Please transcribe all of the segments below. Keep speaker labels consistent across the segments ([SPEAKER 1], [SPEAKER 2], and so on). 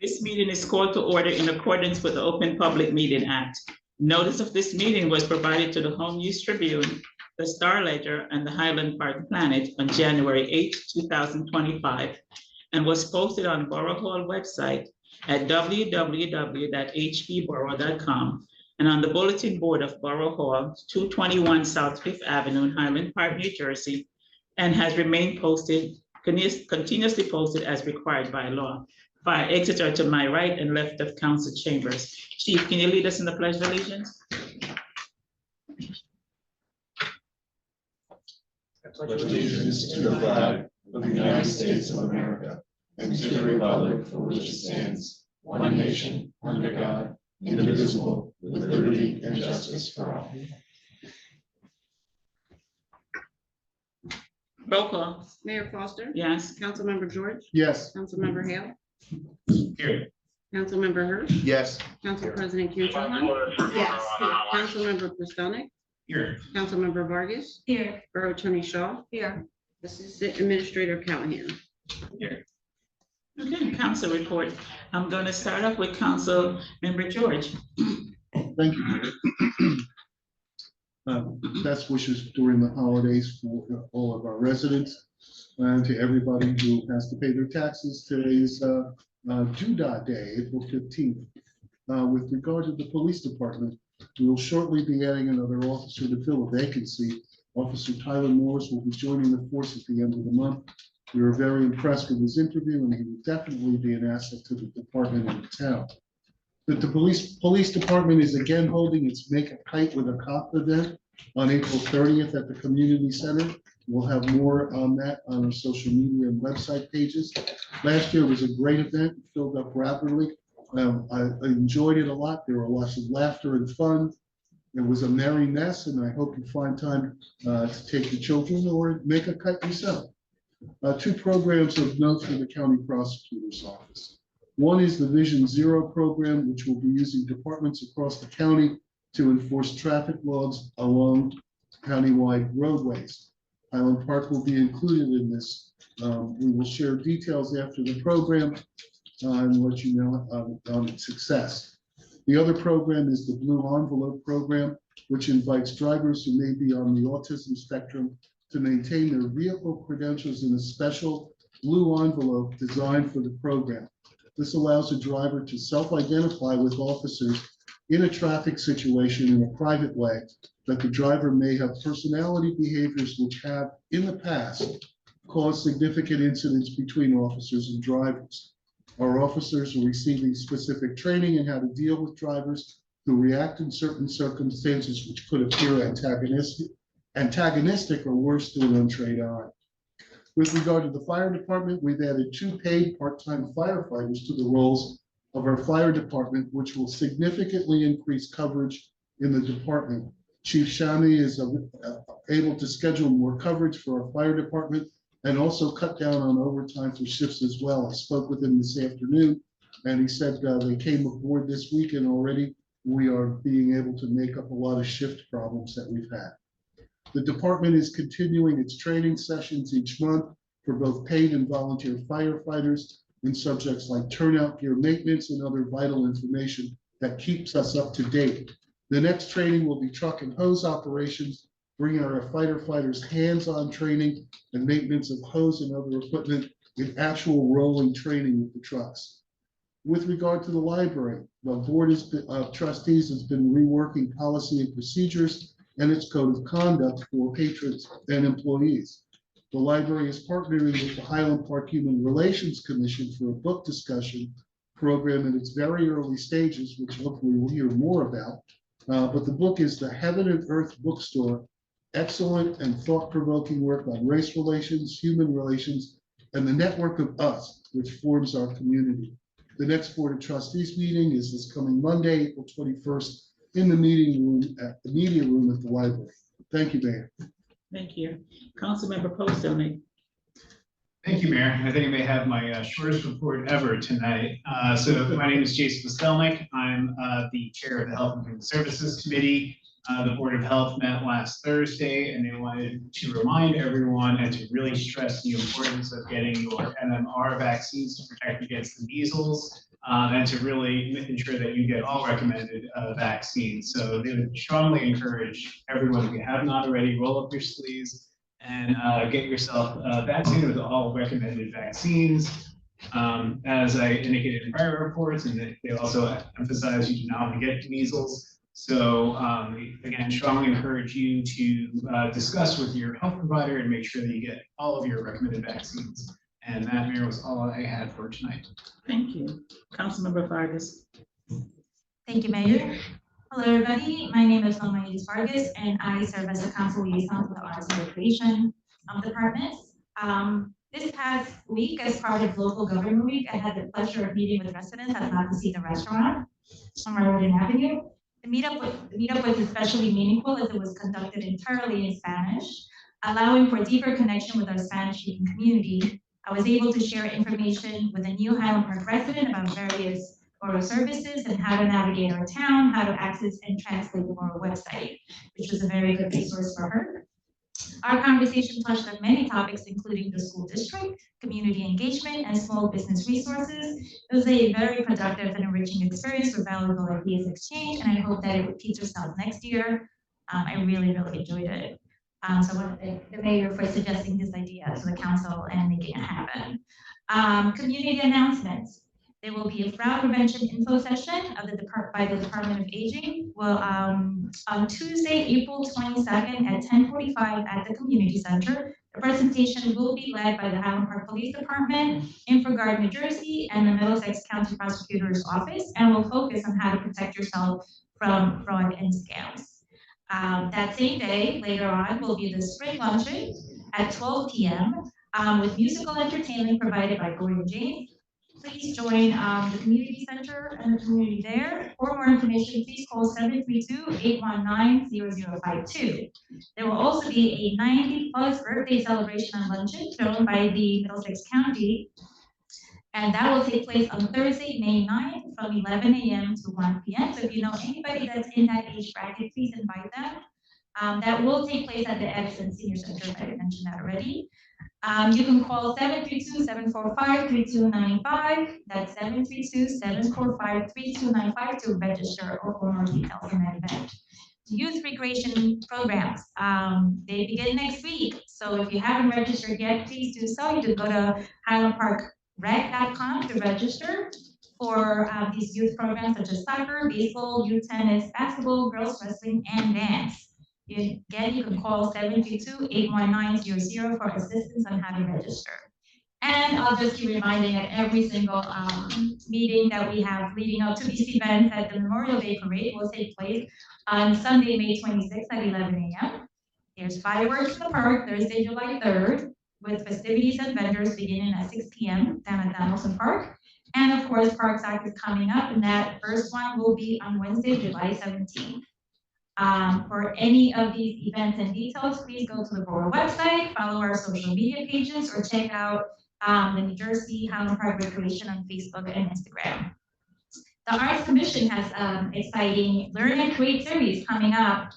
[SPEAKER 1] This meeting is called to order in accordance with the Open Public Meeting Act. Notice of this meeting was provided to the Home News Tribune, the Star Ledger, and the Highland Park Planet on January 8, 2025, and was posted on Borough Hall website at www.hbborough.com and on the bulletin board of Borough Hall, 221 South Fifth Avenue, Highland Park, New Jersey, and has remained posted, continuously posted as required by law. By Exeter to my right and left of Council Chambers. Chief, can you lead us in the Pledge of Allegiance?
[SPEAKER 2] I pledge allegiance to the flag of the United States of America and to the republic for which it stands, one nation, under God, indivisible, with liberty and justice for all.
[SPEAKER 1] Roll call.
[SPEAKER 3] Mayor Foster?
[SPEAKER 1] Yes.
[SPEAKER 3] Councilmember George?
[SPEAKER 2] Yes.
[SPEAKER 3] Councilmember Hale?
[SPEAKER 1] Here.
[SPEAKER 3] Councilmember Hirsch?
[SPEAKER 2] Yes.
[SPEAKER 3] Council President Kim-Cho-Han?
[SPEAKER 4] Yes.
[SPEAKER 3] Councilmember Pistonik?
[SPEAKER 1] Here.
[SPEAKER 3] Councilmember Vargas?
[SPEAKER 4] Here.
[SPEAKER 3] Borough Attorney Shaw?
[SPEAKER 4] Here.
[SPEAKER 3] Assistant Administrator Callahan?
[SPEAKER 1] Here. Okay, council report. I'm going to start off with Council Member George.
[SPEAKER 5] Thank you. Best wishes during the holidays for all of our residents and to everybody who has to pay their taxes. Today is due day, April 15th. With regard to the police department, we will shortly be adding another officer to fill a vacancy. Officer Tyler Morris will be joining the force at the end of the month. We were very impressed with his interview, and he will definitely be an asset to the department and the town. But the police department is again holding its Make a Kite with a Cop event on April 30th at the community center. We'll have more on that on our social media and website pages. Last year was a great event, filled up rapidly. I enjoyed it a lot. There were lots of laughter and fun. It was a merry mess, and I hope you find time to take the children or make a kite yourself. Two programs of note for the county prosecutor's office. One is the Vision Zero program, which will be using departments across the county to enforce traffic laws along countywide roadways. Highland Park will be included in this. We will share details after the program and let you know on its success. The other program is the Blue Envelope program, which invites drivers who may be on the autism spectrum to maintain their vehicle credentials in a special blue envelope designed for the program. This allows a driver to self-identify with officers in a traffic situation in a private way, that the driver may have personality behaviors which have in the past caused significant incidents between officers and drivers. Our officers are receiving specific training in how to deal with drivers who react in certain circumstances which could appear antagonistic or worse to an untrained eye. With regard to the fire department, we've added 2 paid part-time firefighters to the roles of our fire department, which will significantly increase coverage in the department. Chief Shami is able to schedule more coverage for our fire department and also cut down on overtime for shifts as well. I spoke with him this afternoon, and he said they came aboard this weekend already. We are being able to make up a lot of shift problems that we've had. The department is continuing its training sessions each month for both paid and volunteer firefighters in subjects like turnout gear maintenance and other vital information that keeps us up to date. The next training will be truck and hose operations, bringing our firefighters hands-on training and maintenance of hose and other equipment in actual rolling training with the trucks. With regard to the library, the Board of Trustees has been reworking policy and procedures and its code of conduct for patrons and employees. The library is partnering with the Highland Park Human Relations Commission for a book discussion program in its very early stages, which hopefully we'll hear more about. But the book is The Heaven and Earth Bookstore, excellent and thought-provoking work on race relations, human relations, and the network of us, which forms our community. The next Board of Trustees meeting is this coming Monday, April 21st, in the meeting room at the media room at the library. Thank you, Mayor.
[SPEAKER 1] Thank you. Councilmember Pistonik.
[SPEAKER 6] Thank you, Mayor. I think I may have my shortest report ever tonight. So my name is Jason Pistelnik. I'm the chair of the Health and Human Services Committee. The Board of Health met last Thursday, and they wanted to remind everyone and to really stress the importance of getting your MMR vaccines to protect against the measles, and to really ensure that you get all recommended vaccines. So they would strongly encourage everyone, if you have not already, roll up your sleeves and get yourself vaccinated with all recommended vaccines. As I indicated in prior reports, and they also emphasize you do not want to get measles. So again, strongly encourage you to discuss with your health provider and make sure that you get all of your recommended vaccines. And that, Mayor, was all I had for tonight.
[SPEAKER 1] Thank you. Councilmember Vargas.
[SPEAKER 4] Thank you, Mayor. Hello, everybody. My name is Norma Vargas, and I serve as the council liaison for the Arts and Recreation Department. This past week, as part of Local Government Week, I had the pleasure of meeting with residents at La Casita Restaurant on Meriden Avenue. The meetup was especially meaningful as it was conducted entirely in Spanish, allowing for deeper connection with our Spanish-speaking community. I was able to share information with a new Highland Park resident about various Borough services and how to navigate our town, how to access and translate the Borough website, which was a very good resource for her. Our conversation touched on many topics, including the school district, community engagement, and small business resources. It was a very productive and enriching experience with valuable ideas exchanged, and I hope that it repeats itself next year. I really, really enjoyed it. So I want to thank the mayor for suggesting this idea to the council and making it happen. Community announcements. There will be a fraud prevention info session by the Department of Aging. Well, on Tuesday, April 22nd at 10:45 at the community center. The presentation will be led by the Highland Park Police Department, InfraGard New Jersey, and the Middlesex County Prosecutor's Office, and will focus on how to protect yourself from fraud and scams. That same day, later on, will be the spring luncheon at 12 p.m. With musical entertainment provided by Gordon James. Please join the community center and the community there. For more information, please call 732-819-0052. There will also be a 90+ birthday celebration and luncheon thrown by the Middlesex County, and that will take place on Thursday, May 9th from 11 a.m. to 1 p.m. So if you know anybody that's in that age bracket, please invite them. That will take place at the Edison Senior Center, if I didn't mention that already. You can call 732-745-3295. That's 732-745-3295 to register or for more details in that event. Youth recreation programs, they begin next week. So if you haven't registered yet, please do so. You can go to highlandparkrec.com to register for these youth programs such as soccer, baseball, youth tennis, basketball, girls wrestling, and dance. Again, you can call 732-819-00 for assistance on how to register. And I'll just keep reminding at every single meeting that we have leading up to these events that the Memorial Day Parade will take place on Sunday, May 26th at 11 a.m. There's fireworks in the park Thursday, July 3rd, with festivities and vendors beginning at 6 p.m. down at Donaldson Park. And of course, Park Sock is coming up, and that first one will be on Wednesday, July 17th. For any of these events and details, please go to the Borough website, follow our social media pages, or check out the New Jersey Highland Park Recreation on Facebook and Instagram. The Arts Commission has exciting Learn and Create series coming up,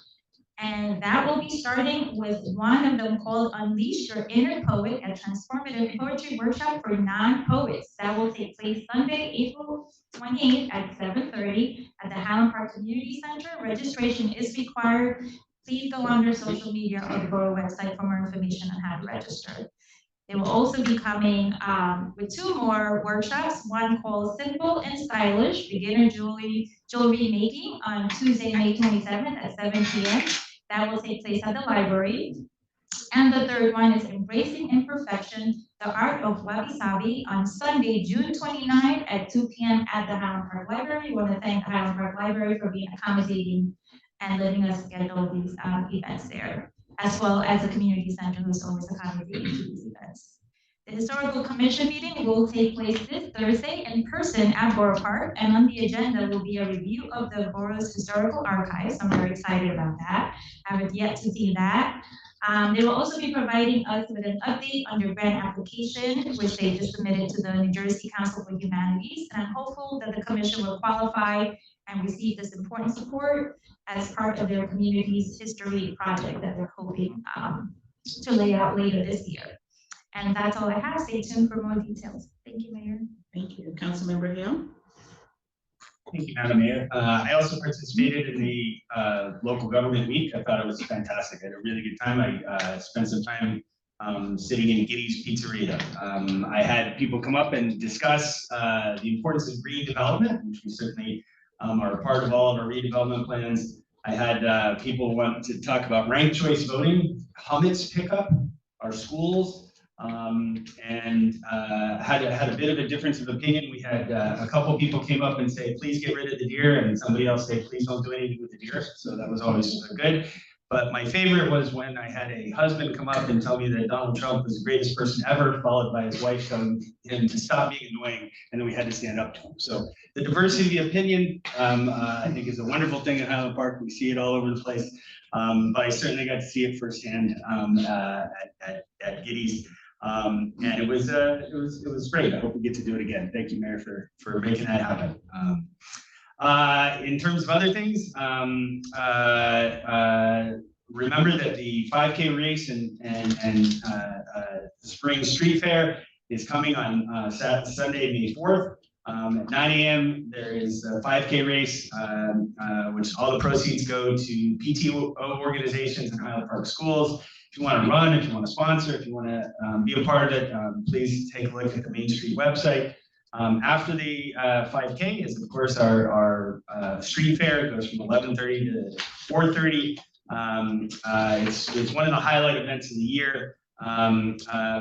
[SPEAKER 4] and that will be starting with one of them called Unleash Your Inner Poet, a transformative poetry workshop for non-poets. That will take place Sunday, April 28th at 7:30 at the Highland Park Community Center. Registration is required. Please go on their social media or the Borough website for more information on how to register. They will also be coming with two more workshops, one called Simple and Stylish, Beginner Jewelry Making on Tuesday, May 27th at 7 p.m. That will take place at the library. And the third one is Embracing Imperfection, the Art of Wabi Sabi on Sunday, June 29th at 2 p.m. at the Highland Park Library. We want to thank the Highland Park Library for being accommodating and letting us schedule these events there, as well as the community center who's always accommodating to these events. The Historical Commission meeting will take place this Thursday in person at Borough Park, and on the agenda will be a review of the Borough's historical archives. I'm very excited about that. I haven't yet to see that. They will also be providing us with an update on their grant application, which they just submitted to the New Jersey Council for Humanities. And I'm hopeful that the commission will qualify and receive this important support as part of their community's history project that they're hoping to lay out later this year. And that's all I have. Stay tuned for more details. Thank you, Mayor.
[SPEAKER 1] Thank you. Councilmember Hill?
[SPEAKER 7] Thank you, Madam Mayor. I also participated in the local government week. I thought it was fantastic. I had a really good time. I spent some time sitting in Giddy's Pizzeria. I had people come up and discuss the importance of redevelopment, which we certainly are a part of all of our redevelopment plans. I had people want to talk about ranked choice voting, hummus pickup, our schools, and had a bit of a difference of opinion. We had a couple people came up and say, please get rid of the deer, and somebody else say, please don't do anything with the deer. So that was always good. But my favorite was when I had a husband come up and tell me that Donald Trump was the greatest person ever, followed by his wife telling him to stop being annoying, and then we had to stand up to him. So the diversity of opinion, I think, is a wonderful thing in Highland Park. We see it all over the place, but I certainly got to see it firsthand at Giddy's. And it was great. I hope we get to do it again. Thank you, Mayor, for making that happen. In terms of other things, remember that the 5K race and spring street fair is coming on Sunday, May 4th. At 9 a.m. there is a 5K race, which all the proceeds go to PTO organizations and Highland Park schools. If you want to run, if you want to sponsor, if you want to be a part of it, please take a look at the Main Street website. After the 5K is, of course, our street fair. It goes from 11:30 to 4:30. It's one of the highlight events of the year.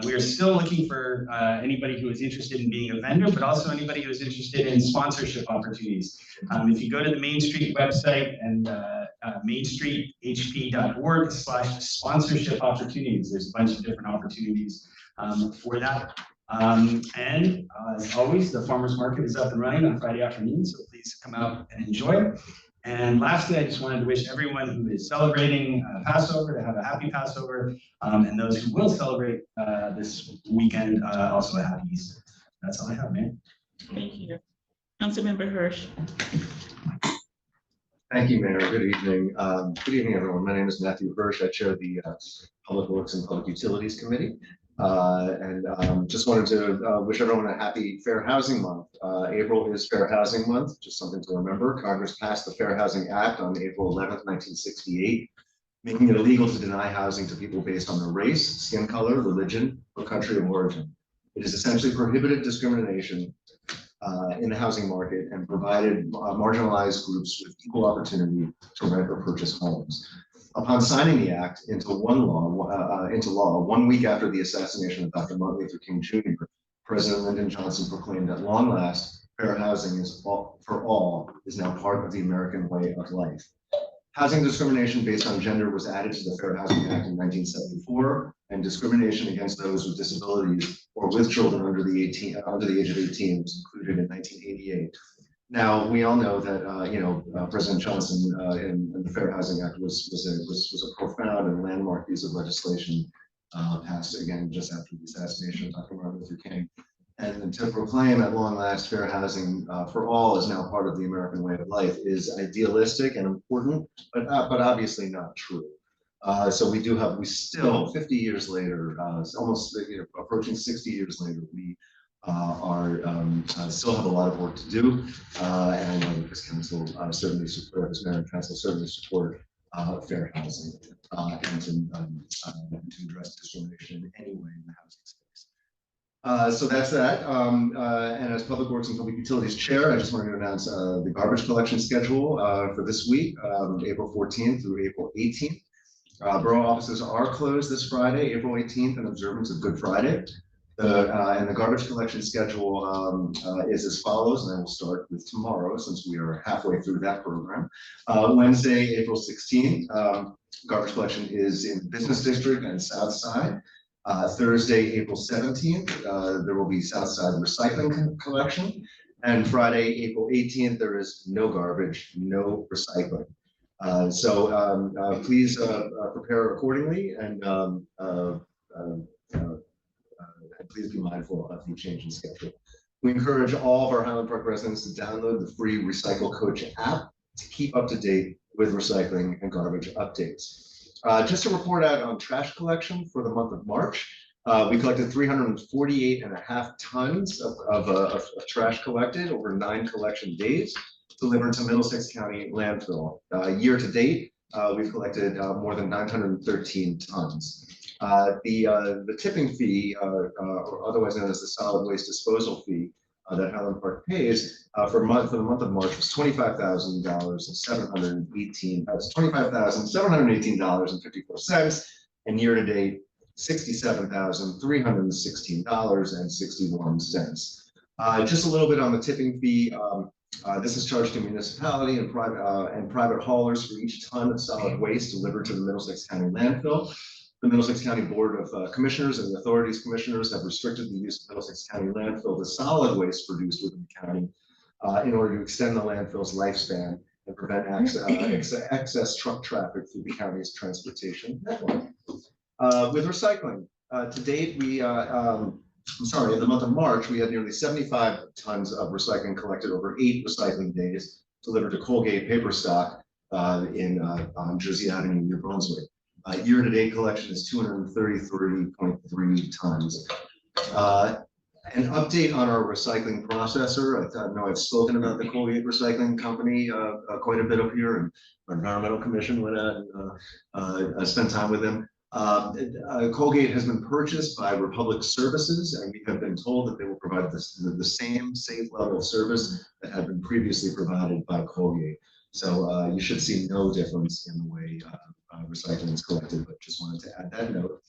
[SPEAKER 7] We are still looking for anybody who is interested in being a vendor, but also anybody who is interested in sponsorship opportunities. If you go to the Main Street website and mainstreethp.org/sponsorship opportunities, there's a bunch of different opportunities for that. And as always, the farmers market is up and running on Friday afternoon, so please come out and enjoy it. And lastly, I just wanted to wish everyone who is celebrating Passover to have a happy Passover, and those who will celebrate this weekend also a happy Easter. That's all I have, man.
[SPEAKER 1] Thank you. Councilmember Hirsch?
[SPEAKER 2] Thank you, Mayor. Good evening. Good evening, everyone. My name is Matthew Hirsch. I chair the Public Works and Public Utilities Committee. Just wanted to wish everyone a happy Fair Housing Month. April is Fair Housing Month, just something to remember. Congress passed the Fair Housing Act on April 11th, 1968, making it illegal to deny housing to people based on their race, skin color, religion, or country of origin. It has essentially prohibited discrimination in the housing market and provided marginalized groups with equal opportunity to rent or purchase homes. Upon signing the act into law 1 week after the assassination of Dr. Martin Luther King Jr., President Lyndon Johnson proclaimed at long last, fair housing for all is now part of the American way of life. Housing discrimination based on gender was added to the Fair Housing Act in 1974, and discrimination against those with disabilities or with children under the age of 18 was included in 1988. Now, we all know that President Johnson in the Fair Housing Act was a profound and landmark piece of legislation passed again just after the assassination of Dr. Martin Luther King. And to proclaim at long last fair housing for all is now part of the American way of life is idealistic and important, but obviously not true. So we still 50 years later, almost approaching 60 years later, we still have a lot of work to do, and I know that this council certainly support, this mayor and council certainly support fair housing and to address discrimination in any way in the housing space. So that's that. And as Public Works and Public Utilities Chair, I just wanted to announce the garbage collection schedule for this week, April 14th through April 18th. Borough offices are closed this Friday, April 18th, in observance of Good Friday. And the garbage collection schedule is as follows, and I will start with tomorrow since we are halfway through that program. Wednesday, April 16th, garbage collection is in the Business District and South Side. Thursday, April 17th, there will be South Side recycling collection. And Friday, April 18th, there is no garbage, no recycling. Please prepare accordingly and please be mindful of the change in schedule. We encourage all of our Highland Park residents to download the free Recycle Coach app to keep up to date with recycling and garbage updates. Just to report out on trash collection for the month of March, we collected 348.5 tons of trash collected over 9 collection days, delivered to Middlesex County landfill. Year to date, we've collected more than 913 tons. The tipping fee, or otherwise known as the solid waste disposal fee, that Highland Park pays for the month of March was $25,718.54, and year to date $67,316.61. Just a little bit on the tipping fee. This is charged to municipality and private haulers for each ton of solid waste delivered to the Middlesex County landfill. The Middlesex County Board of Commissioners and the Authorities Commissioners have restricted the use of Middlesex County landfill to solid waste produced within the county in order to extend the landfill's lifespan and prevent excess truck traffic through the county's transportation network. With recycling, to date, in the month of March, we had nearly 75 tons of recycling collected over 8 recycling days, delivered to Colgate paper stock on Jersey Avenue, New Brunswick. Year-to-date collection is 233.3 tons. An update on our recycling processor. I know I've spoken about the Colgate Recycling Company quite a bit up here, and our Environmental Commission went out and spent time with them. Colgate has been purchased by Republic Services, and we have been told that they will provide the same safe level of service that had been previously provided by Colgate. So you should see no difference in the way recycling is collected, but just wanted to add that note.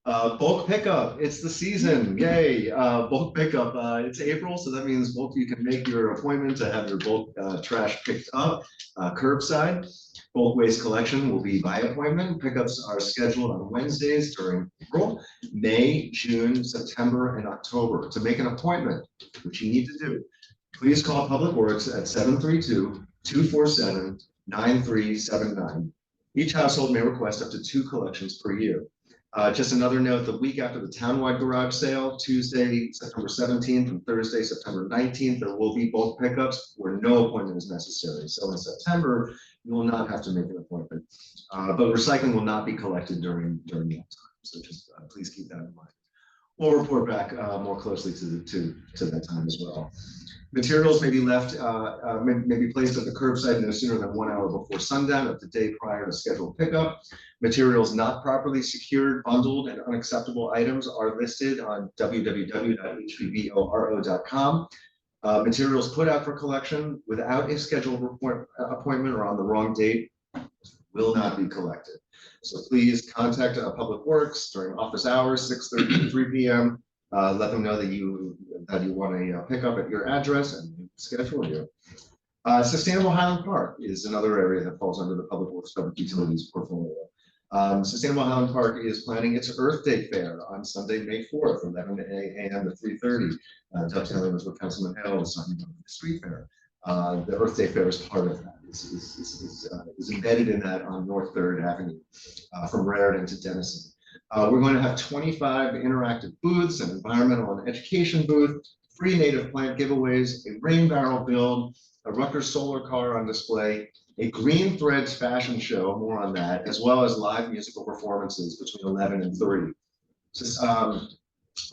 [SPEAKER 2] Bulk pickup, it's the season, yay. Bulk pickup, it's April, so that means you can make your appointment to have your bulk trash picked up curbside. Bulk waste collection will be by appointment. Pickups are scheduled on Wednesdays during April, May, June, September, and October. To make an appointment, which you need to do, please call Public Works at 732-247-9379. Each household may request up to 2 collections per year. Just another note, the week after the townwide garage sale, Tuesday, September 17th and Thursday, September 19th, there will be bulk pickups where no appointment is necessary. So in September, you will not have to make an appointment, but recycling will not be collected during that time. So just please keep that in mind. We'll report back more closely to that time as well. Materials may be left, may be placed at the curbside no sooner than 1 hour before sundown of the day prior to scheduled pickup. Materials not properly secured, bundled, and unacceptable items are listed on www.hvboro.com. Materials put out for collection without a scheduled appointment or on the wrong date will not be collected. So please contact Public Works during office hours, 6:30 to 3 p.m. Let them know that you want a pickup at your address and schedule you. Sustainable Highland Park is another area that falls under the Public Works Public Utilities portfolio. Sustainable Highland Park is planning its Earth Day Fair on Sunday, May 4th, 11 a.m. to 3:30. Dovetailing with what Councilman Hale was talking about the street fair. The Earth Day Fair is part of that. Is embedded in that on North 3rd Avenue from Raritan to Denison. We're going to have 25 interactive booths, an environmental and education booth, free native plant giveaways, a rain barrel build, a Rutgers solar car on display, a Green Threads fashion show, more on that, as well as live musical performances between 11 and 3.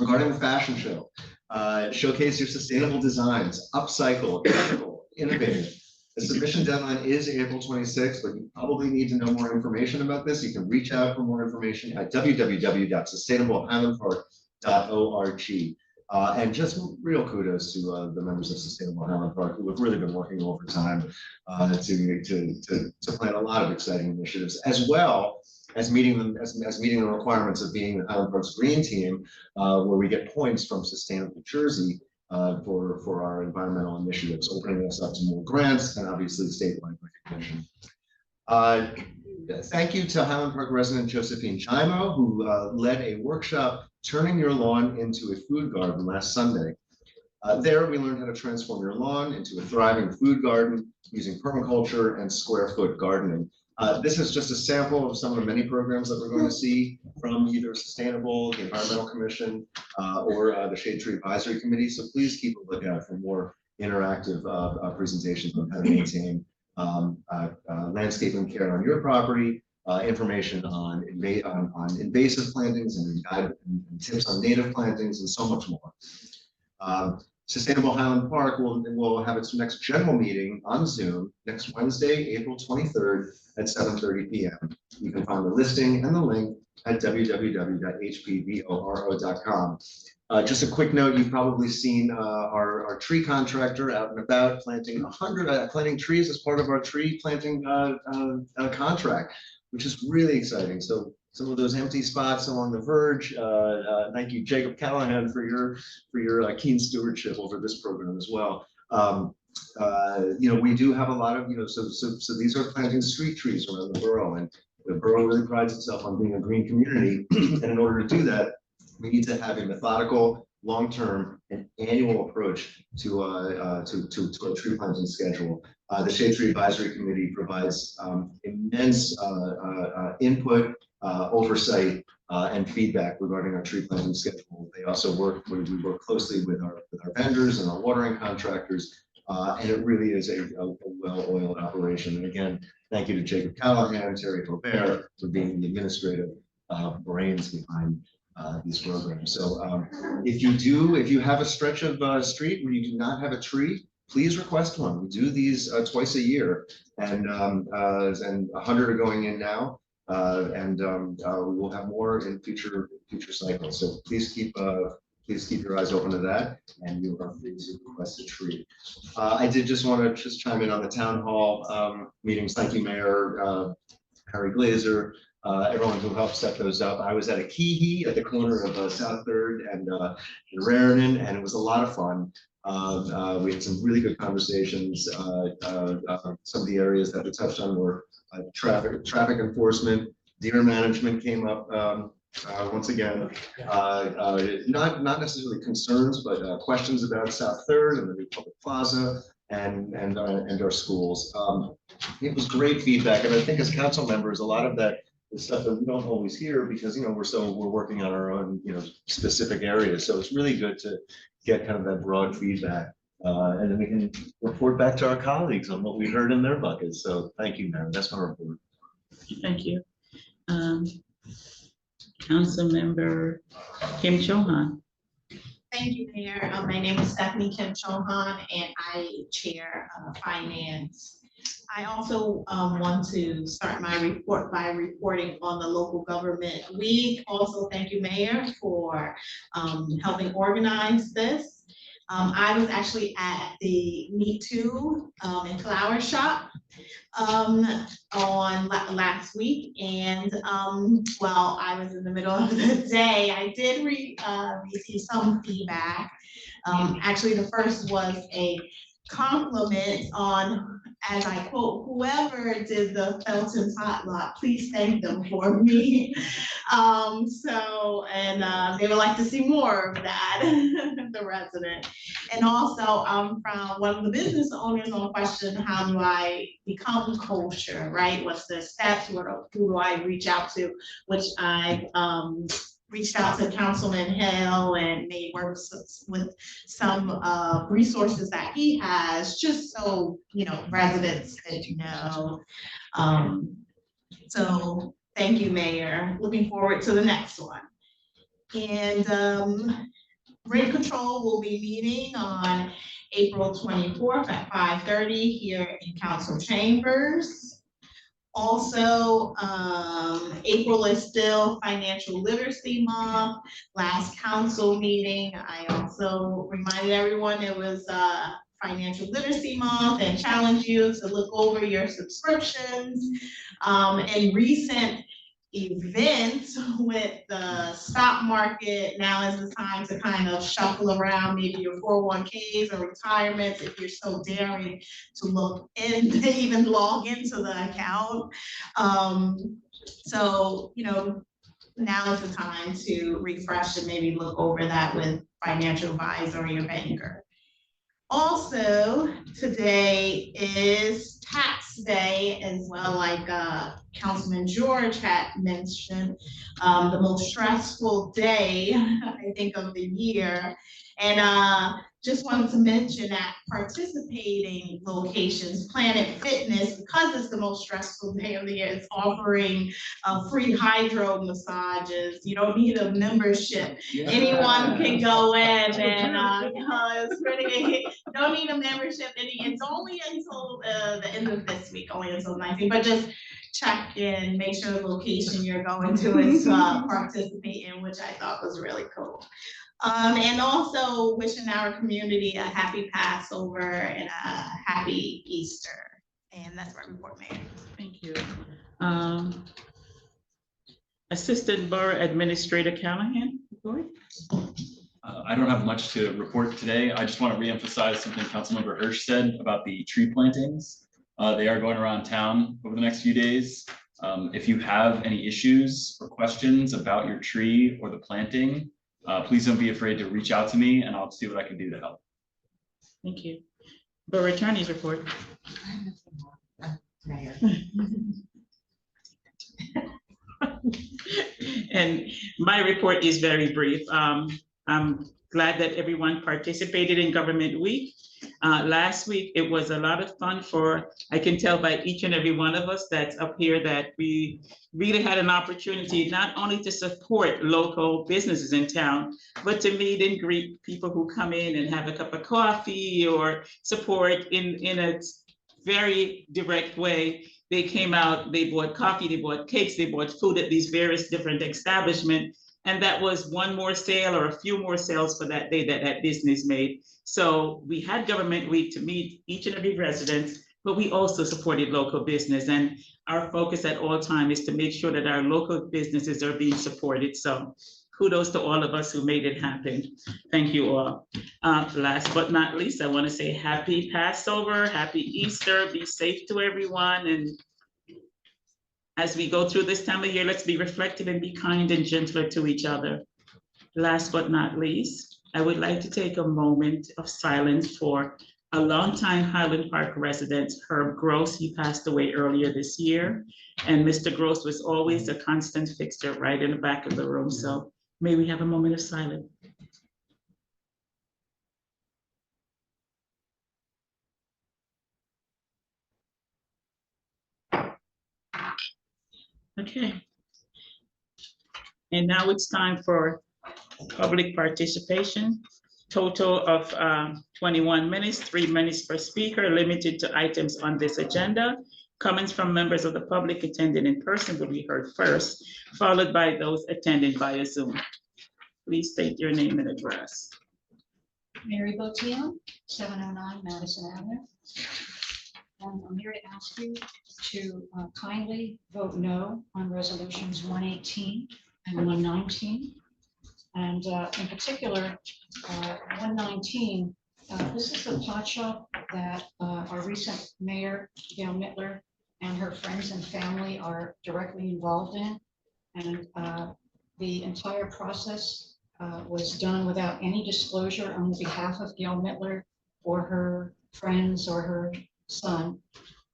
[SPEAKER 2] Regarding the fashion show, showcase your sustainable designs, upcycle, ethical, innovative. The submission deadline is April 26th, but you probably need to know more information about this. You can reach out for more information at www.sustainablehighlandpark.org. And just real kudos to the members of Sustainable Highland Park who have really been working overtime to plan a lot of exciting initiatives, as well as meeting the requirements of being the Highland Park's green team, where we get points from Sustainable Jersey for our environmental initiatives, opening us up to more grants and obviously statewide recognition. Thank you to Highland Park resident Josephine Chaimo, who led a workshop turning your lawn into a food garden last Sunday. There, we learned how to transform your lawn into a thriving food garden using permaculture and square foot gardening. This is just a sample of some of the many programs that we're going to see from either Sustainable, the Environmental Commission, or the Shade Tree Advisory Committee. So please keep a lookout for more interactive presentations on how to maintain landscaping care on your property, information on invasive plantings and tips on native plantings, and so much more. Sustainable Highland Park will have its next general meeting on Zoom next Wednesday, April 23rd at 7:30 p.m. You can find the listing and the link at www.hpboro.com. Just a quick note, you've probably seen our tree contractor out and about planting planting trees as part of our tree planting contract, which is really exciting. So some of those empty spots along the verge. Thank you, Jacob Callahan, for your keen stewardship over this program as well. We do have a lot of, so these are planting street trees around the borough, and the borough really prides itself on being a green community. And in order to do that, we need to have a methodical, long-term, and annual approach to a tree planting schedule. The Shade Tree Advisory Committee provides immense input, oversight, and feedback regarding our tree planting schedule. They also we work closely with our vendors and our watering contractors, and it really is a well-oiled operation. And again, thank you to Jacob Callahan, Terry Robert for being the administrative brains behind these programs. So if you have a stretch of street where you do not have a tree, please request one. We do these twice a year, and 100 are going in now, and we will have more in future cycles. So please keep your eyes open to that, and you are free to request a tree. I did just want to chime in on the town hall meetings. Thank you, Mayor Harry Glazer. Everyone who helped set those up. I was at a Keehee at the corner of South 3rd and Raritan, and it was a lot of fun. We had some really good conversations. Some of the areas that we touched on were traffic enforcement, deer management came up once again. Not necessarily concerns, but questions about South 3rd and the new public plaza and our schools. It was great feedback, and I think as council members, a lot of that is stuff that we don't always hear because we're working on our own specific areas. So it's really good to get kind of that broad feedback, and then we can report back to our colleagues on what we heard in their buckets. So thank you, Mayor. That's my report.
[SPEAKER 1] Thank you. Councilmember Kim Cho-Han.
[SPEAKER 8] Thank you, Mayor. My name is Stephanie Kim Cho-Han, and I chair finance. I also want to start my report by reporting on the local government week. Also, thank you, Mayor, for helping organize this. I was actually at the Me Too and Flower Shop on last week, and while I was in the middle of the day, I did receive some feedback. Actually, the first was a compliment on, as I quote, whoever did the Felton potluck, please thank them for me. They would like to see more of that, the resident. And also from one of the business owners on question, how do I become kosher, right? What's the steps, who do I reach out to, which I reached out to Councilman Hill and may work with some resources that he has, just so residents that so thank you, Mayor. Looking forward to the next one. And rent control will be meeting on April 24th at 5:30 here in council chambers. Also, April is still Financial Literacy Month. Last council meeting, I also reminded everyone it was Financial Literacy Month and challenge you to look over your subscriptions. And recent events with the stock market, now is the time to kind of shuffle around maybe your 401ks or retirements if you're so daring to look in, even log into the account. So now is the time to refresh and maybe look over that with financial advisor or your banker. Also, today is tax day as well, like Councilman George had mentioned, the most stressful day, I think, of the year. And just wanted to mention that participating locations, Planet Fitness, because it's the most stressful day of the year, is offering free hydro massages. You don't need a membership. Anyone can go in and it's pretty, don't need a membership. And it's only until the end of this week, only until 19, but just check in, make sure the location you're going to is participate in, which I thought was really cool. And also wishing our community a happy Passover and a happy Easter. And that's my report, Mayor.
[SPEAKER 1] Thank you. Assistant Borough Administrator Callahan, report.
[SPEAKER 9] I don't have much to report today. I just want to reemphasize something Councilmember Hirsch said about the tree plantings. They are going around town over the next few days. If you have any issues or questions about your tree or the planting, please don't be afraid to reach out to me and I'll see what I can do to help.
[SPEAKER 1] Thank you. Borough Attorney's report.
[SPEAKER 8] Mayor.
[SPEAKER 1] And my report is very brief. I'm glad that everyone participated in Government Week. Last week, it was a lot of fun I can tell by each and every one of us that's up here that we really had an opportunity not only to support local businesses in town, but to meet and greet people who come in and have a cup of coffee or support in a very direct way. They came out, they bought coffee, they bought cakes, they bought food at these various different establishments. And that was one more sale or a few more sales for that day that business made. So we had Government Week to meet each and every resident, but we also supported local business. And our focus at all times is to make sure that our local businesses are being supported. So kudos to all of us who made it happen. Thank you all. Last but not least, I want to say happy Passover, happy Easter, be safe to everyone. And as we go through this time of year, let's be reflective and be kind and gentler to each other. Last but not least, I would like to take a moment of silence for a longtime Highland Park resident, Herb Gross. He passed away earlier this year. And Mr. Gross was always a constant fixture right in the back of the room. So may we have a moment of silence. Okay. And now it's time for public participation. Total of 21 minutes, 3 minutes per speaker, limited to items on this agenda. Comments from members of the public attending in person will be heard first, followed by those attending via Zoom. Please state your name and address.
[SPEAKER 10] Mary Botian, 709 Madison Avenue. And I'm here to ask you to kindly vote no on resolutions 118 and 119. And in particular, 119, this is the pot shop that our recent mayor, Gail Mittler, and her friends and family are directly involved in. And the entire process was done without any disclosure on behalf of Gail Mittler or her friends or her son,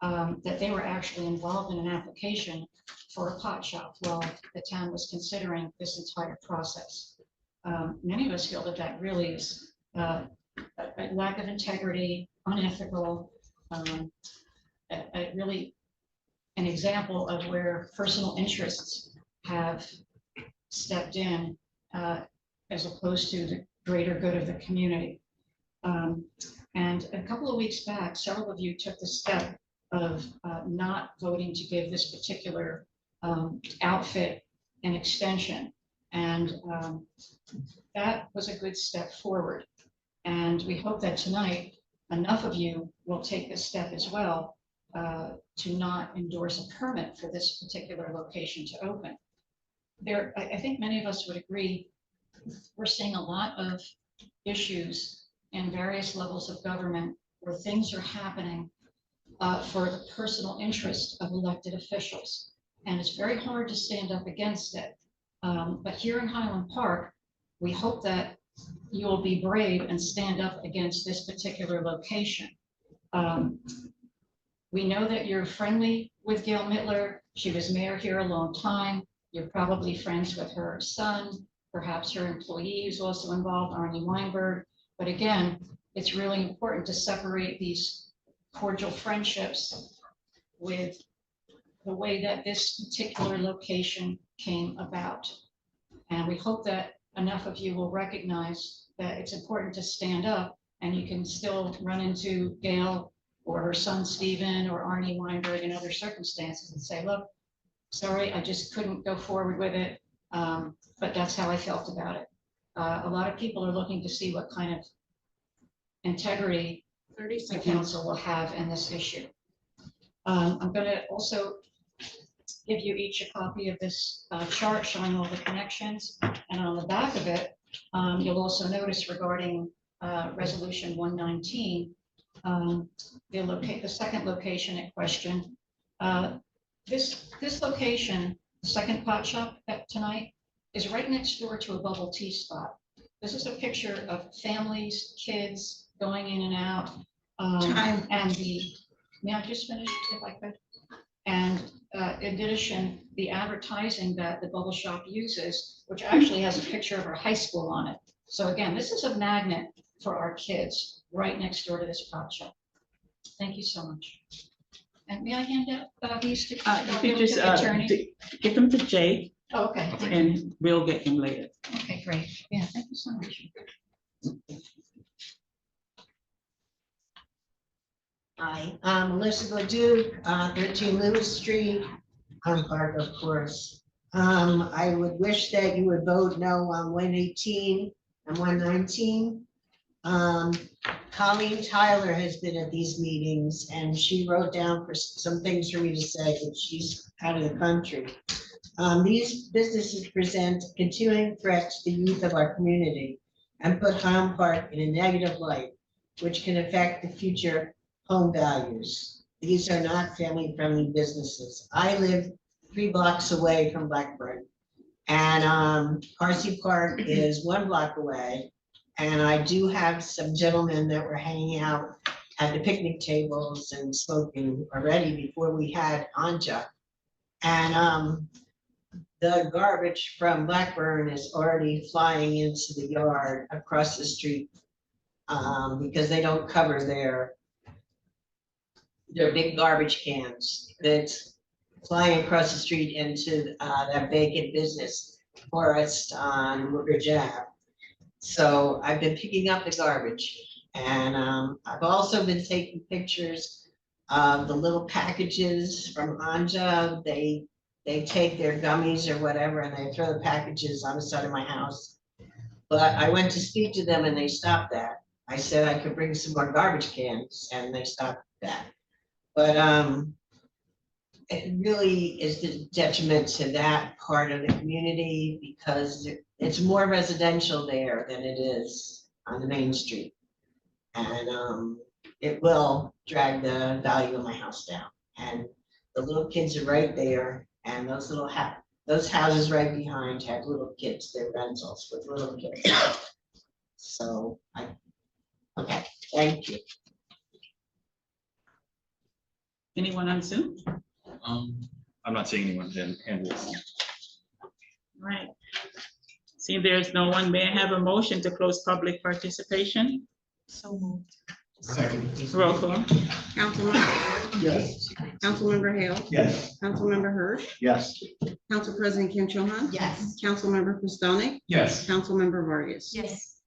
[SPEAKER 10] that they were actually involved in an application for a pot shop while the town was considering this entire process. Many of us feel that that really is a lack of integrity, unethical, really an example of where personal interests have stepped in as opposed to the greater good of the community. And a couple of weeks back, several of you took the step of not voting to give this particular outfit an extension. And that was a good step forward. And we hope that tonight, enough of you will take this step as well to not endorse a permit for this particular location to open. I think many of us would agree, we're seeing a lot of issues in various levels of government where things are happening for the personal interest of elected officials. And it's very hard to stand up against it. But here in Highland Park, we hope that you will be brave and stand up against this particular location. We know that you're friendly with Gail Mittler. She was mayor here a long time. You're probably friends with her son, perhaps her employee is also involved, Arnie Weinberg. But again, it's really important to separate these cordial friendships with the way that this particular location came about. And we hope that enough of you will recognize that it's important to stand up, and you can still run into Gail or her son Stephen or Arnie Weinberg in other circumstances and say, look, sorry, I just couldn't go forward with it. But that's how I felt about it. A lot of people are looking to see what kind of integrity
[SPEAKER 3] 30
[SPEAKER 10] the
[SPEAKER 3] seconds.
[SPEAKER 10] council will have in this issue. I'm going to also give you each a copy of this chart showing all the connections. And on the back of it, you'll also notice regarding resolution 119, the second location at question. This location, the second pot shop tonight, is right next door to a bubble tea spot. This is a picture of families, kids going in and out.
[SPEAKER 3] Time.
[SPEAKER 10] And may I just finish if I could? And in addition, the advertising that the bubble shop uses, which actually has a picture of our high school on it. So again, this is a magnet for our kids right next door to this pot shop. Thank you so much. And may I hand out these to
[SPEAKER 1] You
[SPEAKER 10] I'll
[SPEAKER 1] can
[SPEAKER 10] give them
[SPEAKER 1] just
[SPEAKER 10] to the attorney?
[SPEAKER 1] give them to Jay
[SPEAKER 10] Oh, okay,
[SPEAKER 1] and we'll get them later.
[SPEAKER 10] okay, great. Yeah, thank you so much.
[SPEAKER 11] Hi, I'm Melissa Leduc, 13 Lewis Street, Hunt Park, of course. I would wish that you would vote no on 118 and 119. Colleen Tyler has been at these meetings and she wrote down for some things for me to say, but she's out of the country. These businesses present continuing threats to the youth of our community and put Highland Park in a negative light, which can affect the future home values. These are not family-friendly businesses. I live 3 blocks away from Blackburn, and Parsi Park is 1 block away. And I do have some gentlemen that were hanging out at the picnic tables and smoking already before we had Anja. And the garbage from Blackburn is already flying into the yard across the street because they don't cover their big garbage cans that's flying across the street into that vacant business forest on Woodbridge Ave. So I've been picking up the garbage, and I've also been taking pictures of the little packages from Anja. They take their gummies or whatever and they throw the packages on the side of my house. But I went to speak to them and they stopped that. I said I could bring some more garbage cans and they stopped that. But it really is the detriment to that part of the community because it's more residential there than it is on the main street. And it will drag the value of my house down. And the little kids are right there, and those houses right behind have little kids, they're rentals with little kids. So okay, thank you.
[SPEAKER 1] Anyone on Zoom?
[SPEAKER 9] I'm not seeing anyone hand raised.
[SPEAKER 1] Right. See, there's no one. May I have a motion to close public participation?
[SPEAKER 8] So moved.
[SPEAKER 2] Second.
[SPEAKER 1] Roll call.
[SPEAKER 3] Councilmember,
[SPEAKER 5] Yes.
[SPEAKER 3] Councilmember Hale,
[SPEAKER 2] Yes.
[SPEAKER 3] Councilmember Hirsch,
[SPEAKER 2] Yes.
[SPEAKER 3] Council President Kim Cho Han,
[SPEAKER 8] Yes.
[SPEAKER 3] Councilmember Pistonik,
[SPEAKER 6] Yes.
[SPEAKER 3] Councilmember Vargas.
[SPEAKER 4] Yes.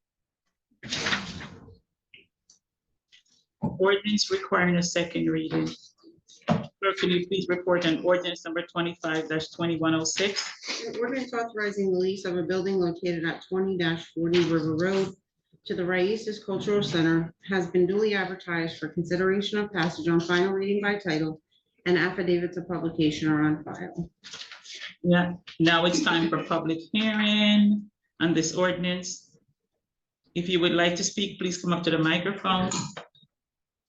[SPEAKER 1] Ordinance requiring a second reading. Clerk, can you please report on ordinance number 25-2106?
[SPEAKER 3] An ordinance authorizing the lease of a building located at 20-40 River Road to the Raíces Cultural Center has been duly advertised for consideration of passage on final reading by title, and affidavits of publication are on file.
[SPEAKER 1] Yeah, now it's time for public hearing on this ordinance. If you would like to speak, please come up to the microphone.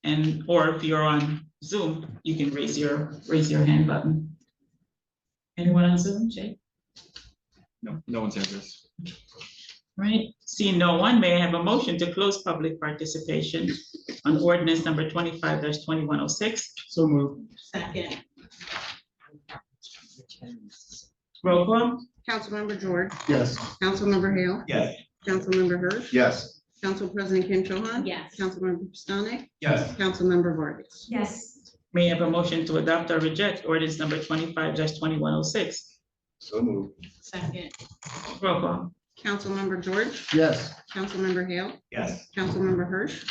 [SPEAKER 1] And or if you're on Zoom, you can raise your hand button. Anyone on Zoom, Jay?
[SPEAKER 9] No one's hand raised.
[SPEAKER 1] Right, seeing no one, may I have a motion to close public participation on ordinance number 25-2106?
[SPEAKER 5] So moved.
[SPEAKER 8] Second.
[SPEAKER 1] Roll call?
[SPEAKER 3] Councilmember George,
[SPEAKER 5] Yes.
[SPEAKER 3] Councilmember Hale,
[SPEAKER 7] Yes.
[SPEAKER 3] Councilmember Hirsch.
[SPEAKER 2] Yes.
[SPEAKER 3] Council President Kim Cho Han.
[SPEAKER 8] Yes.
[SPEAKER 3] Councilmember Pistonik,
[SPEAKER 6] Yes.
[SPEAKER 3] Councilmember Vargas.
[SPEAKER 4] Yes.
[SPEAKER 1] May I have a motion to adopt or reject ordinance number 25-2106?
[SPEAKER 2] So moved.
[SPEAKER 8] Second.
[SPEAKER 1] Roll call?
[SPEAKER 3] Councilmember George,
[SPEAKER 5] Yes.
[SPEAKER 3] Councilmember Hale,
[SPEAKER 7] Yes.
[SPEAKER 3] Councilmember Hirsch,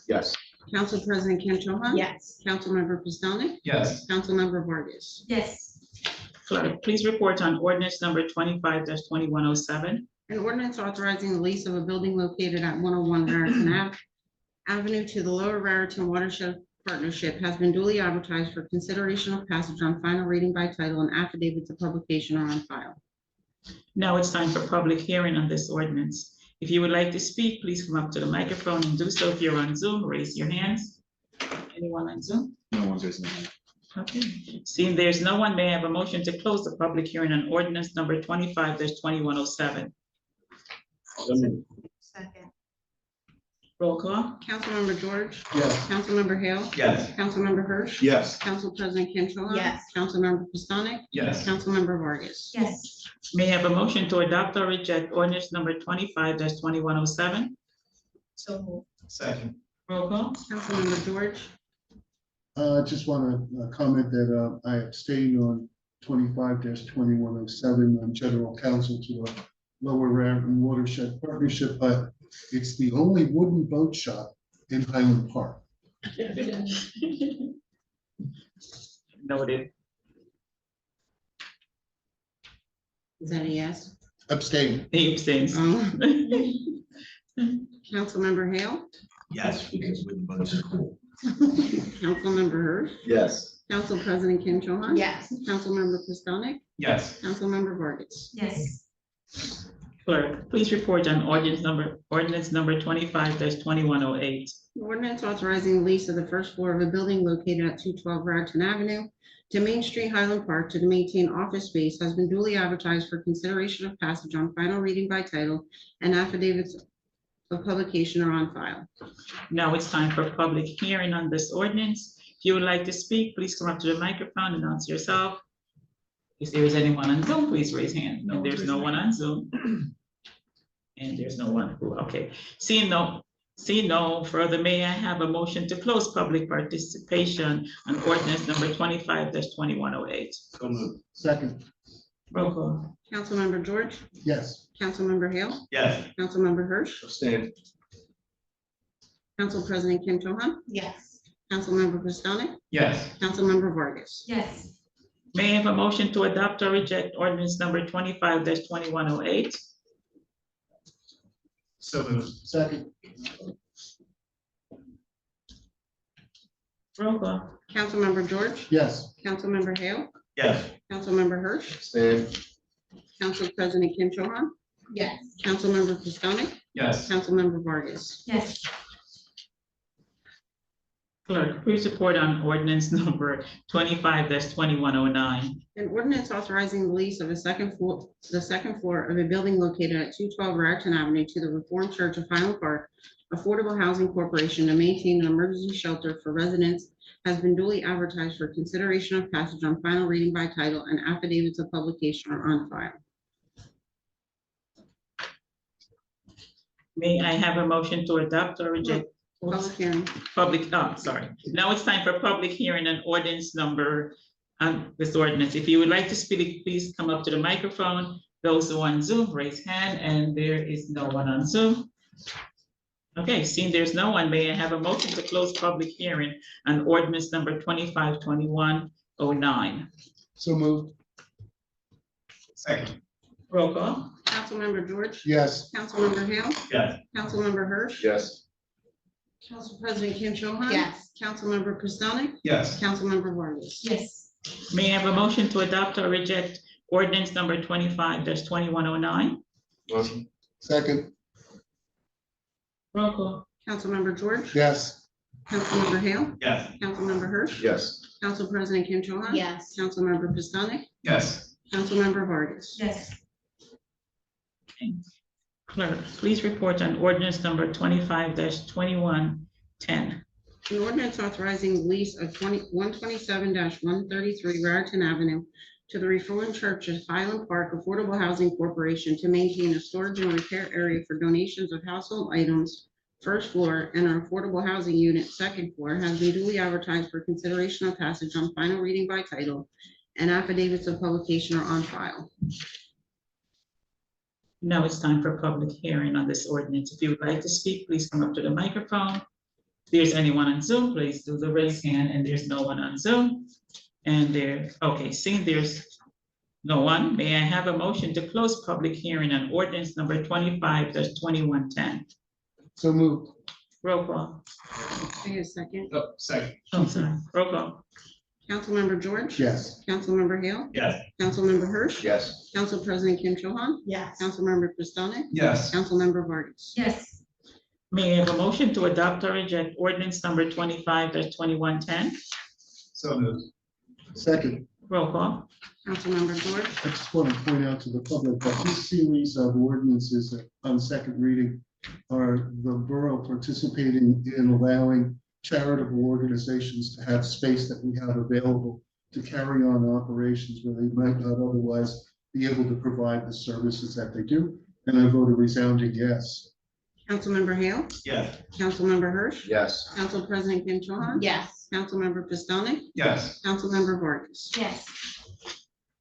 [SPEAKER 2] Yes.
[SPEAKER 3] Council President Kim Cho Han.
[SPEAKER 8] Yes.
[SPEAKER 3] Councilmember Pistonik,
[SPEAKER 6] Yes.
[SPEAKER 3] Councilmember Vargas.
[SPEAKER 4] Yes.
[SPEAKER 1] Clerk, please report on ordinance number 25-2107.
[SPEAKER 3] An ordinance authorizing the lease of a building located at 101 Raritan Avenue to the Lower Raritan Watershed Partnership has been duly advertised for consideration of passage on final reading by title, and affidavits of publication are on file.
[SPEAKER 1] Now it's time for public hearing on this ordinance. If you would like to speak, please come up to the microphone and do so. If you're on Zoom, raise your hands. Anyone on Zoom?
[SPEAKER 9] No one's raising their hand.
[SPEAKER 1] Okay, seeing there's no one, may I have a motion to close the public hearing on ordinance number 25-2107?
[SPEAKER 8] Second.
[SPEAKER 1] Roll call?
[SPEAKER 3] Councilmember George,
[SPEAKER 5] Yes.
[SPEAKER 3] Councilmember Hale,
[SPEAKER 7] Yes.
[SPEAKER 3] Councilmember Hirsch.
[SPEAKER 2] Yes.
[SPEAKER 3] Council President Kim Cho Han.
[SPEAKER 8] Yes.
[SPEAKER 3] Councilmember Pistonik,
[SPEAKER 6] Yes.
[SPEAKER 3] Councilmember Vargas.
[SPEAKER 4] Yes.
[SPEAKER 1] May I have a motion to adopt or reject ordinance number 25-2107?
[SPEAKER 8] So moved.
[SPEAKER 6] Second.
[SPEAKER 1] Roll call?
[SPEAKER 3] Councilmember George,
[SPEAKER 5] Just want to comment that I abstained on 25-2107 on general counsel to the Lower Raritan Watershed Partnership, but it's the only wooden boat shop in Highland Park.
[SPEAKER 1] Noted.
[SPEAKER 3] is that a yes?
[SPEAKER 5] Abstain.
[SPEAKER 1] He abstains.
[SPEAKER 3] Councilmember Hale,
[SPEAKER 7] Yes, because wooden boats are cool.
[SPEAKER 3] Councilmember Hirsch,
[SPEAKER 2] Yes.
[SPEAKER 3] Council President Kim Cho Han.
[SPEAKER 8] Yes.
[SPEAKER 3] Councilmember Pistonik,
[SPEAKER 6] Yes.
[SPEAKER 3] Councilmember Vargas.
[SPEAKER 4] Yes.
[SPEAKER 1] Clerk, please report on ordinance number 25-2108.
[SPEAKER 3] Ordinance authorizing the lease of the first floor of a building located at 212 Raritan Avenue to Main Street Highland Park to maintain office space has been duly advertised for consideration of passage on final reading by title, and affidavits of publication are on file.
[SPEAKER 1] Now it's time for public hearing on this ordinance. If you would like to speak, please come up to the microphone, announce yourself. If there is anyone on Zoom, please raise hand. No, there's no one on Zoom. And there's no one who, okay. Seeing no further, may I have a motion to close public participation on ordinance number 25-2108?
[SPEAKER 7] So moved.
[SPEAKER 5] Second.
[SPEAKER 1] Roll call.
[SPEAKER 3] Councilmember George,
[SPEAKER 5] Yes.
[SPEAKER 3] Councilmember Hale,
[SPEAKER 7] Yes.
[SPEAKER 3] Councilmember Hirsch,
[SPEAKER 2] Abstain.
[SPEAKER 3] Council President Kim Cho Han,
[SPEAKER 8] Yes.
[SPEAKER 3] Councilmember Pistonik,
[SPEAKER 6] Yes.
[SPEAKER 3] Councilmember Vargas.
[SPEAKER 4] Yes.
[SPEAKER 1] May I have a motion to adopt or reject ordinance number 25-2108?
[SPEAKER 6] So moved.
[SPEAKER 5] Second.
[SPEAKER 1] Roll call.
[SPEAKER 3] Councilmember George,
[SPEAKER 5] Yes.
[SPEAKER 3] Councilmember Hale,
[SPEAKER 7] Yes.
[SPEAKER 3] Councilmember Hirsch,
[SPEAKER 2] Abstain.
[SPEAKER 3] Council President Kim Cho Han,
[SPEAKER 8] Yes.
[SPEAKER 3] Councilmember Pistonik,
[SPEAKER 6] Yes.
[SPEAKER 3] Councilmember Vargas.
[SPEAKER 4] Yes.
[SPEAKER 1] Clerk, please report on ordinance number 25-2109.
[SPEAKER 3] An ordinance authorizing the lease of the second floor of a building located at 212 Raritan Avenue to the Reformed Church of Highland Park Affordable Housing Corporation to maintain an emergency shelter for residents has been duly advertised for consideration of passage on final reading by title, and affidavits of publication are on file.
[SPEAKER 1] May I have a motion to adopt or reject?
[SPEAKER 3] Public hearing.
[SPEAKER 1] Sorry. Now it's time for public hearing on ordinance number, this ordinance. If you would like to speak, please come up to the microphone. Those who are on Zoom, raise hand, and there is no one on Zoom. Okay, seeing there's no one, may I have a motion to close public hearing on ordinance number 25-2109?
[SPEAKER 5] So moved.
[SPEAKER 6] Second.
[SPEAKER 1] Roll call.
[SPEAKER 3] Councilmember George,
[SPEAKER 5] Yes.
[SPEAKER 3] Councilmember Hale,
[SPEAKER 7] Yes.
[SPEAKER 3] Councilmember Hirsch,
[SPEAKER 2] Yes.
[SPEAKER 3] Council President Kim Cho Han.
[SPEAKER 8] Yes.
[SPEAKER 3] Councilmember Pistonik,
[SPEAKER 6] Yes.
[SPEAKER 3] Councilmember Vargas.
[SPEAKER 4] Yes.
[SPEAKER 1] May I have a motion to adopt or reject ordinance number 25-2109?
[SPEAKER 2] Motion.
[SPEAKER 5] Second.
[SPEAKER 1] Roll call.
[SPEAKER 3] Councilmember George,
[SPEAKER 5] Yes.
[SPEAKER 3] Councilmember Hale,
[SPEAKER 7] Yes.
[SPEAKER 3] Councilmember Hirsch,
[SPEAKER 2] Yes.
[SPEAKER 3] Council President Kim Cho Han.
[SPEAKER 8] Yes.
[SPEAKER 3] Councilmember Pistonik,
[SPEAKER 6] Yes.
[SPEAKER 3] Councilmember Vargas.
[SPEAKER 4] Yes.
[SPEAKER 1] Clerk, please report on ordinance number 25-2110.
[SPEAKER 3] An ordinance authorizing the lease of 127-133 Raritan Avenue to the Reformed Church of Highland Park Affordable Housing Corporation to maintain a storage and repair area for donations of household items, first floor, and an affordable housing unit, second floor, has been duly advertised for consideration of passage on final reading by title, and affidavits of publication are on file.
[SPEAKER 1] Now it's time for public hearing on this ordinance. If you would like to speak, please come up to the microphone. If there's anyone on Zoom, please do the raise hand, and there's no one on Zoom. And seeing there's no one, may I have a motion to close public hearing on ordinance number 25-2110?
[SPEAKER 5] So moved.
[SPEAKER 1] Roll call.
[SPEAKER 3] Wait a second.
[SPEAKER 6] Oh, second.
[SPEAKER 1] Oh, sorry. Roll call.
[SPEAKER 3] Councilmember George.
[SPEAKER 5] Yes.
[SPEAKER 3] Councilmember Hale.
[SPEAKER 7] Yes.
[SPEAKER 3] Councilmember Hirsch.
[SPEAKER 2] Yes.
[SPEAKER 3] Council President Kim Cho Han.
[SPEAKER 8] Yes.
[SPEAKER 3] Councilmember Pistonik.
[SPEAKER 6] Yes.
[SPEAKER 3] Councilmember Vargas.
[SPEAKER 4] Yes.
[SPEAKER 1] May I have a motion to adopt or reject ordinance number 25-2110?
[SPEAKER 6] So moved.
[SPEAKER 5] Second.
[SPEAKER 1] Roll call.
[SPEAKER 3] Councilmember George.
[SPEAKER 5] I just want to point out to the public that this series of ordinances on second reading are the borough participating in allowing charitable organizations to have space that we have available to carry on operations where they might not otherwise be able to provide the services that they do. And I vote a resounding yes.
[SPEAKER 3] Councilmember Hale.
[SPEAKER 7] Yes.
[SPEAKER 3] Councilmember Hirsch.
[SPEAKER 2] Yes.
[SPEAKER 3] Council President Kim Cho Han.
[SPEAKER 8] Yes.
[SPEAKER 3] Councilmember Pistonik.
[SPEAKER 6] Yes.
[SPEAKER 3] Councilmember Vargas.
[SPEAKER 4] Yes.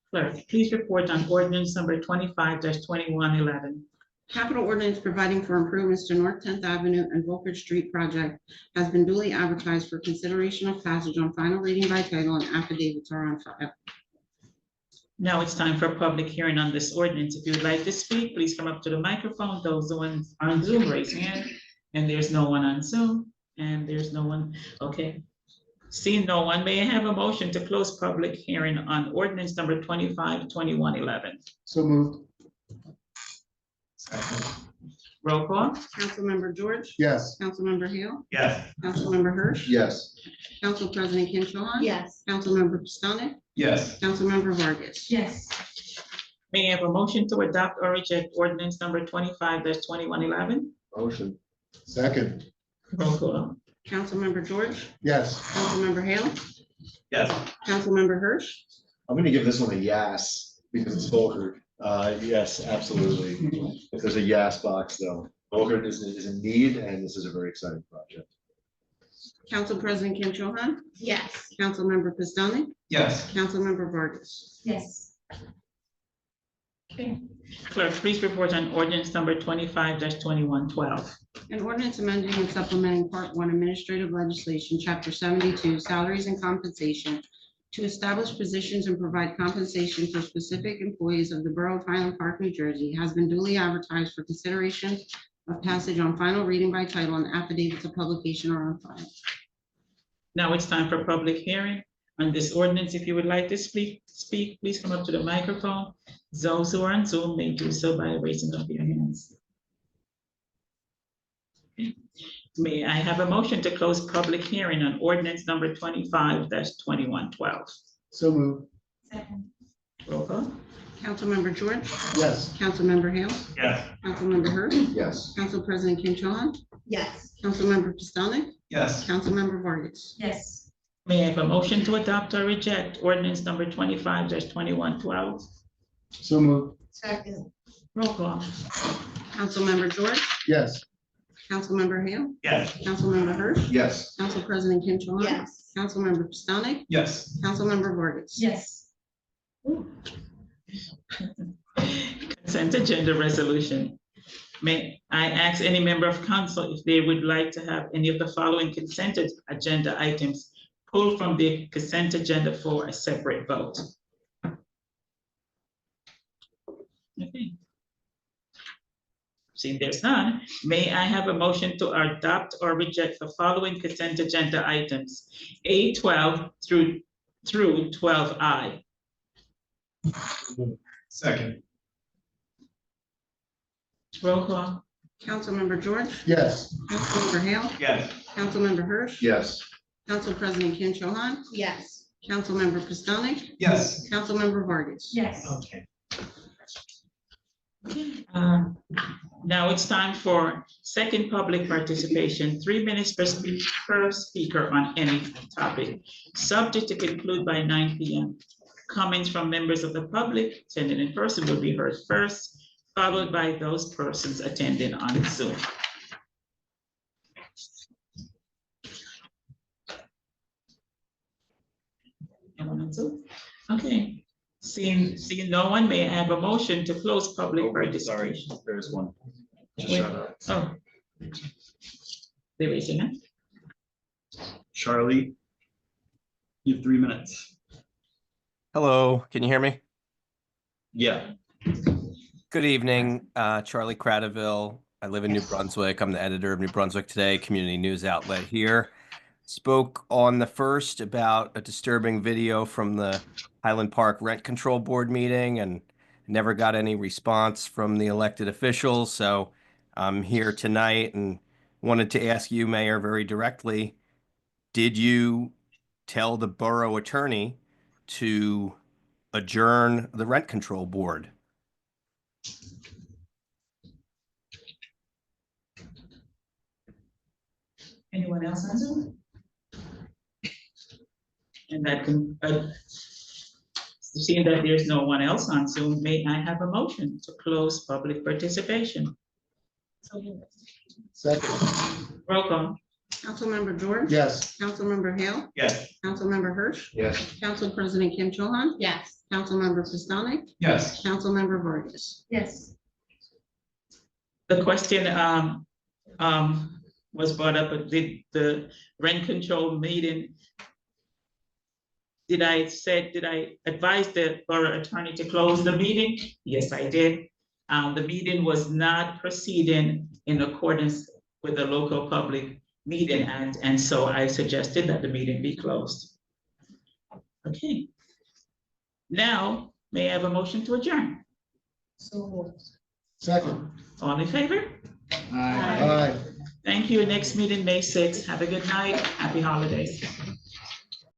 [SPEAKER 1] Clerk, please report on ordinance number 25-2111.
[SPEAKER 3] Capital ordinance providing for improvements to North 10th Avenue and Volker Street project has been duly advertised for consideration of passage on final reading by title, and affidavits are on file.
[SPEAKER 1] Now it's time for public hearing on this ordinance. If you would like to speak, please come up to the microphone. Those the ones on Zoom, raise hand. And there's no one on Zoom, and there's no one. Okay. Seeing no one, may I have a motion to close public hearing on ordinance number 25-2111?
[SPEAKER 5] So moved.
[SPEAKER 6] Second.
[SPEAKER 1] Roll call.
[SPEAKER 3] Councilmember George.
[SPEAKER 5] Yes.
[SPEAKER 3] Councilmember Hale.
[SPEAKER 7] Yes.
[SPEAKER 3] Councilmember Hirsch.
[SPEAKER 2] Yes.
[SPEAKER 3] Council President Kim Cho Han.
[SPEAKER 8] Yes.
[SPEAKER 3] Councilmember Pistonik.
[SPEAKER 6] Yes.
[SPEAKER 3] Councilmember Vargas.
[SPEAKER 4] Yes.
[SPEAKER 1] May I have a motion to adopt or reject ordinance number 25-2111?
[SPEAKER 2] Motion.
[SPEAKER 5] Second.
[SPEAKER 1] Roll call.
[SPEAKER 3] Councilmember George.
[SPEAKER 5] Yes.
[SPEAKER 3] Councilmember Hale.
[SPEAKER 7] Yes.
[SPEAKER 3] Councilmember Hirsch.
[SPEAKER 2] I'm gonna give this one a yes because it's Volker. Yes, absolutely. If there's a yes box though, Volker is in need and this is a very exciting project.
[SPEAKER 3] Council President Kim Cho Han.
[SPEAKER 8] Yes.
[SPEAKER 3] Councilmember Pistonik.
[SPEAKER 6] Yes.
[SPEAKER 3] Councilmember Vargas.
[SPEAKER 4] Yes.
[SPEAKER 1] Okay. Clerk, please report on ordinance number 25-2112.
[SPEAKER 3] An ordinance amending and supplementing Part 1 Administrative Legislation, Chapter 72, Salaries and Compensation, to establish positions and provide compensation for specific employees of the Borough of Highland Park, New Jersey, has been duly advertised for consideration of passage on final reading by title, and affidavits of publication are on file.
[SPEAKER 1] Now it's time for public hearing on this ordinance. If you would like to speak, please come up to the microphone. Those who are on Zoom may do so by raising up your hands. May I have a motion to close public hearing on ordinance number 25-2112?
[SPEAKER 5] So moved.
[SPEAKER 4] Second.
[SPEAKER 1] Roll call.
[SPEAKER 3] Councilmember George.
[SPEAKER 5] Yes.
[SPEAKER 3] Councilmember Hale.
[SPEAKER 7] Yes.
[SPEAKER 3] Councilmember Hirsch.
[SPEAKER 2] Yes.
[SPEAKER 3] Council President Kim Cho Han.
[SPEAKER 8] Yes.
[SPEAKER 3] Councilmember Pistonik.
[SPEAKER 6] Yes.
[SPEAKER 3] Councilmember Vargas.
[SPEAKER 4] Yes.
[SPEAKER 1] May I have a motion to adopt or reject ordinance number 25-2112?
[SPEAKER 5] So moved.
[SPEAKER 8] Second.
[SPEAKER 1] Roll call.
[SPEAKER 3] Councilmember George.
[SPEAKER 5] Yes.
[SPEAKER 3] Councilmember Hale.
[SPEAKER 7] Yes.
[SPEAKER 3] Councilmember Hirsch.
[SPEAKER 2] Yes.
[SPEAKER 3] Council President Kim Cho Han.
[SPEAKER 8] Yes.
[SPEAKER 3] Councilmember Pistonik.
[SPEAKER 6] Yes.
[SPEAKER 3] Councilmember Vargas.
[SPEAKER 4] Yes.
[SPEAKER 1] Consent agenda resolution. May I ask any member of council if they would like to have any of the following consent agenda items pulled from the consent agenda for a separate vote? Okay. Seeing there's none, may I have a motion to adopt or reject the following consent agenda items, A12 through 12I?
[SPEAKER 6] Second.
[SPEAKER 1] Roll call.
[SPEAKER 3] Councilmember George.
[SPEAKER 5] Yes.
[SPEAKER 3] Councilmember Hale.
[SPEAKER 7] Yes.
[SPEAKER 3] Councilmember Hirsch.
[SPEAKER 2] Yes.
[SPEAKER 3] Council President Kim Cho Han.
[SPEAKER 8] Yes.
[SPEAKER 3] Councilmember Pistonik.
[SPEAKER 6] Yes.
[SPEAKER 3] Councilmember Vargas.
[SPEAKER 4] Yes.
[SPEAKER 6] Okay.
[SPEAKER 1] Now it's time for second public participation, 3 minutes per speaker on any topic, subject to conclude by 9 p.m. Comments from members of the public attending in person will be heard first, followed by those persons attending on Zoom. Anyone on Zoom? Okay. Seeing no one, may I have a motion to close public participation?
[SPEAKER 9] There's one.
[SPEAKER 1] Wait. Oh. There is a hand.
[SPEAKER 9] Charlie, you have 3 minutes.
[SPEAKER 12] Hello, can you hear me?
[SPEAKER 9] Yeah.
[SPEAKER 12] Good evening, Charlie Cradaville. I live in New Brunswick. I'm the editor of New Brunswick Today, community news outlet here. Spoke on the first about a disturbing video from the Highland Park Rent Control Board meeting and never got any response from the elected officials. So I'm here tonight and wanted to ask you, Mayor, very directly, did you tell the borough attorney to adjourn the Rent Control Board?
[SPEAKER 1] Anyone else on Zoom? And that can, seeing that there's no one else on Zoom, may I have a motion to close public participation?
[SPEAKER 5] Second.
[SPEAKER 1] Roll call.
[SPEAKER 3] Councilmember George.
[SPEAKER 5] Yes.
[SPEAKER 3] Councilmember Hale.
[SPEAKER 6] Yes.
[SPEAKER 3] Councilmember Hirsch.
[SPEAKER 2] Yes.
[SPEAKER 3] Council President Kim Cho Han.
[SPEAKER 8] Yes.
[SPEAKER 3] Councilmember Pistonik.
[SPEAKER 6] Yes.
[SPEAKER 3] Councilmember Vargas.
[SPEAKER 4] Yes.
[SPEAKER 1] The question was brought up, did the rent control meeting, did I advise the borough attorney to close the meeting? Yes, I did. The meeting was not proceeding in accordance with the local public meeting act, and so I suggested that the meeting be closed. Okay. Now, may I have a motion to adjourn?
[SPEAKER 5] Second.
[SPEAKER 1] All in favor?
[SPEAKER 5] Aye.
[SPEAKER 1] Thank you. Next meeting, May 6th. Have a good night. Happy holidays.